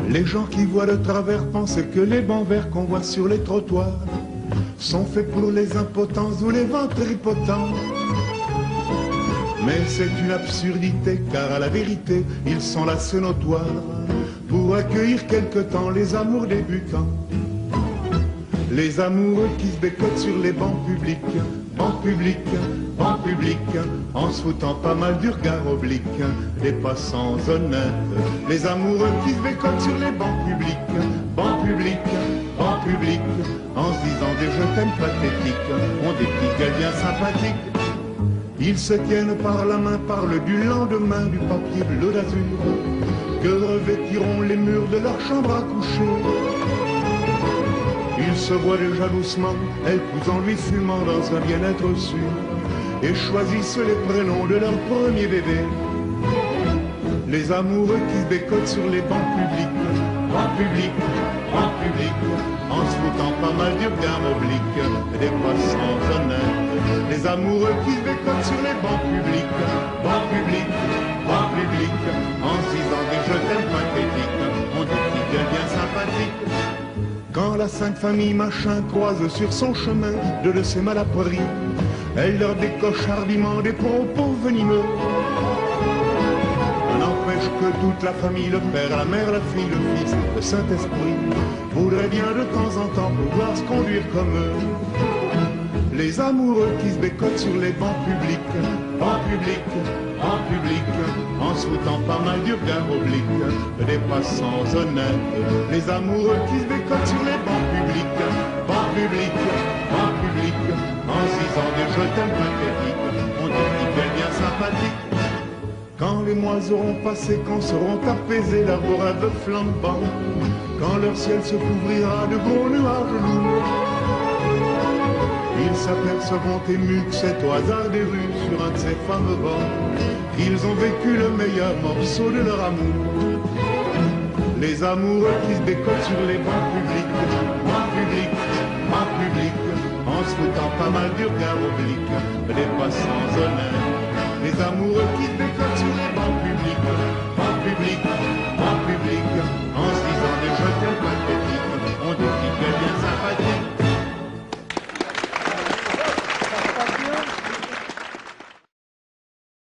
Les gens qui voient de travers pensent que les bancs verts qu'on voit sur les trottoirs sont faits pour les impotents ou les ventripotents. Mais c'est une absurdité, car à la vérité, ils sont là, c'est notoire, pour accueillir quelque temps les amours débutants. Les amoureux qui se bécotent sur les bancs publics, bancs publics, bancs publics, en se foutant pas mal du regard oblique des passants honnêtes. Les amoureux qui se bécotent sur les bancs publics, bancs publics, bancs publics, en se disant des je t'aime pathétiques, ont des petites gueules bien sympathiques. Ils se tiennent par la main, parlent du lendemain, du papier bleu d'azur, que revêtiront les murs de leur chambre à coucher. Ils se voient déjà doucement, elle pousse en lui fumant dans un bien-être sûr, et choisissent les prénoms de leur premier bébé. Les amoureux qui se bécotent sur les bancs publics, bancs publics, bancs publics, en se foutant pas mal du regard oblique des passants honnêtes. Les amoureux qui se bécotent sur les bancs publics, bancs publics, bancs publics, en se disant des je t'aime pathétiques, ont des petites gueules bien sympathiques. Quand la sainte famille machin croise sur son chemin de ces malappris, elle leur décoche hardiment des propos venimeux. N'empêche que toute la famille, le père, la mère, la fille, le fils, le Saint-Esprit, voudrait bien de temps en temps pouvoir se conduire comme eux. Les amoureux qui se bécotent sur les bancs publics, bancs publics, bancs publics, en se foutant pas mal du regard oblique des passants honnêtes. Les amoureux qui se bécotent sur les bancs publics, bancs publics, bancs publics, en se disant des je t'aime pathétiques, ont des petites gueules bien sympathiques. Quand les mois auront passé, quand seront apaisés leurs beaux rêves flambants, quand leur ciel se couvrira de gros nuages lourds, ils s'apercevront émus que c'est au hasard des rues, sur un de ces fameux bancs, qu'ils ont vécu le meilleur morceau de leur amour. Les amoureux qui se bécotent sur les bancs publics, bancs publics, bancs publics, en se foutant pas mal du regard oblique des passants honnêtes. Les amoureux qui se